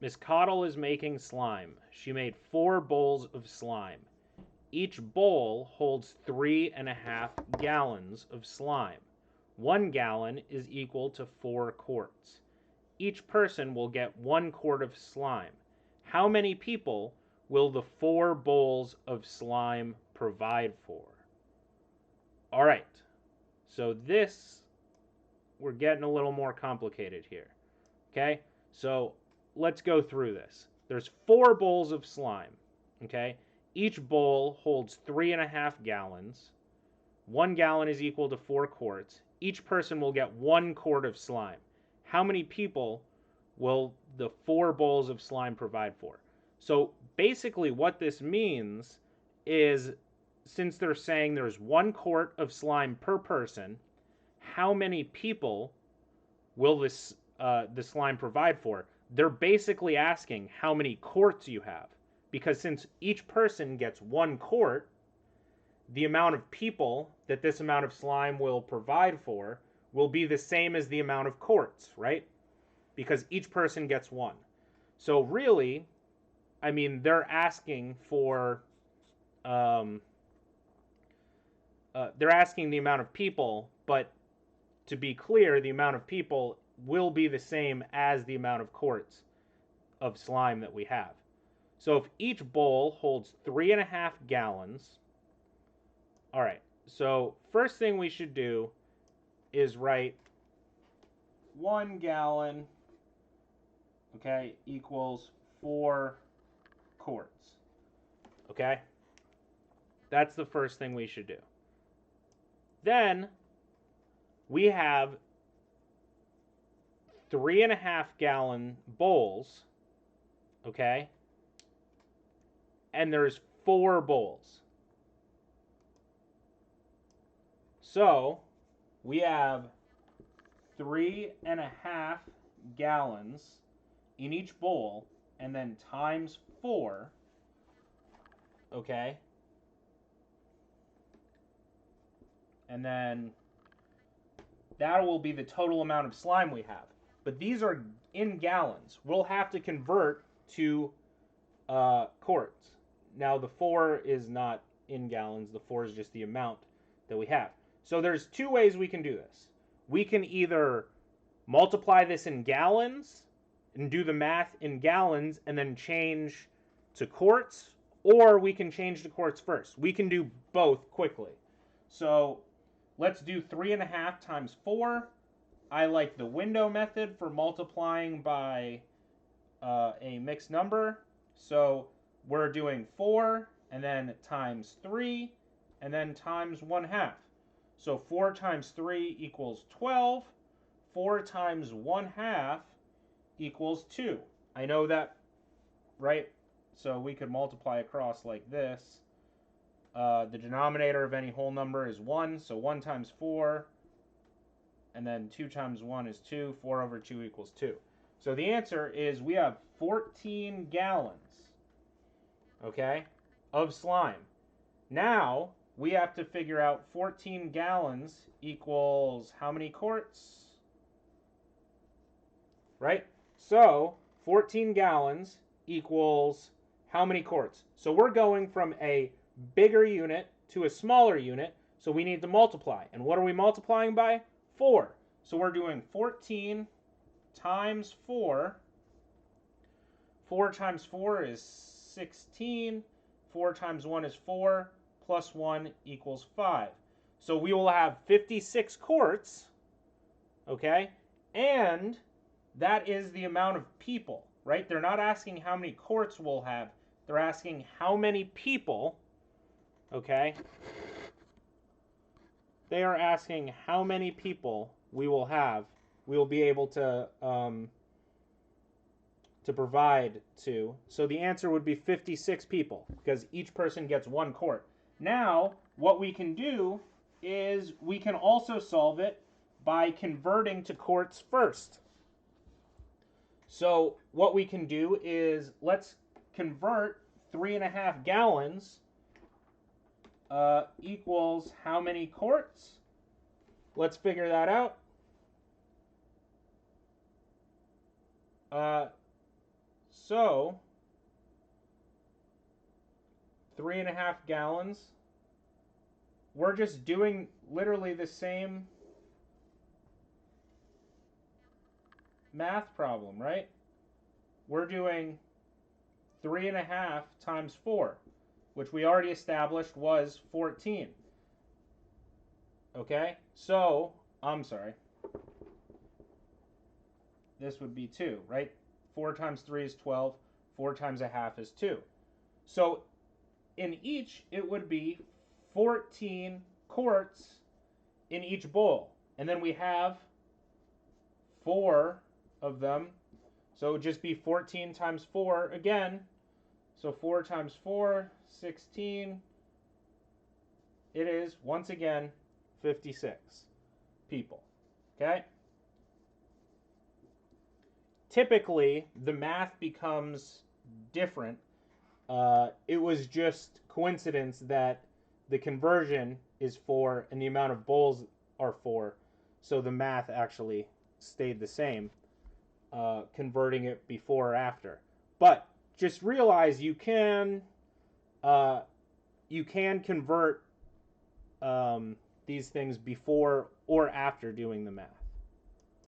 Miss Coddle is making slime. She made 4 bowls of slime. Each bowl holds 3.5 gallons of slime. 1 gallon is equal to 4 quarts. Each person will get 1 quart of slime. How many people will the 4 bowls of slime provide for? All right, so we're getting a little more complicated here. Okay, so let's go through this. There's 4 bowls of slime. Okay, each bowl holds 3.5 gallons. 1 gallon is equal to 4 quarts. Each person will get 1 quart of slime. How many people will the 4 bowls of slime provide for? So basically, what this means is, since they're saying there's 1 quart of slime per person, how many people will the slime provide for? They're basically asking how many quarts you have, because since each person gets 1 quart, the amount of people that this amount of slime will provide for will be the same as the amount of quarts, right? Because each person gets one. So really, I mean, they're asking for, they're asking the amount of people, but to be clear, the amount of people will be the same as the amount of quarts of slime that we have. So if each bowl holds 3.5 gallons, all right, so first thing we should do is write 1 gallon, okay, equals 4 quarts, okay? That's the first thing we should do. Then we have 3.5 gallon bowls, okay? And there's 4 bowls. So we have 3.5 gallons in each bowl, and then times 4, okay? And then that will be the total amount of slime we have. But these are in gallons. We'll have to convert to quarts. Now the 4 is not in gallons. The 4 is just the amount that we have. So there's 2 ways we can do this. We can either multiply this in gallons and do the math in gallons and then change to quarts, or we can change to quarts first. We can do both quickly. So let's do 3.5 times 4. I like the window method for multiplying by a mixed number. So we're doing 4 and then times 3 and then times 1/2. So 4 times 3 equals 12. 4 times 1/2 equals 2. I know that, right? So we could multiply across like this. The denominator of any whole number is 1. So 1 times 4, and then 2 times 1 is 2. 4 over 2 equals 2. So the answer is we have 14 gallons, okay, of slime. Now we have to figure out 14 gallons equals how many quarts? Right? So 14 gallons equals how many quarts? So we're going from a bigger unit to a smaller unit, so we need to multiply. And what are we multiplying by? 4. So we're doing 14 times 4. 4 times 4 is 16. 4 times 1 is 4. Plus 1 equals 5. So we will have 56 quarts, okay? And that is the amount of people, right? They're not asking how many quarts we'll have. They're asking how many people, okay? They are asking how many people we will have, we will be able to provide to. So the answer would be 56 people, because each person gets 1 quart. Now, what we can do is we can also solve it by converting to quarts first. So what we can do is let's convert 3.5 gallons equals how many quarts? Let's figure that out. So 3.5 gallons. We're just doing literally the same math problem, right? We're doing 3.5 times 4, which we already established was 14. Okay, so, I'm sorry. This would be 2, right? 4 times 3 is 12. 4 times a half is 2. So, in each, it would be 14 quarts in each bowl. And then we have 4 of them. So it would just be 14 times 4 again. So 4 times 4, 16. It is, once again, 56 people. Okay? Typically, the math becomes different. It was just coincidence that the conversion is 4 and the amount of bowls are 4. So the math actually stayed the same, converting it before or after. But just realize you can convert these things before or after doing the math.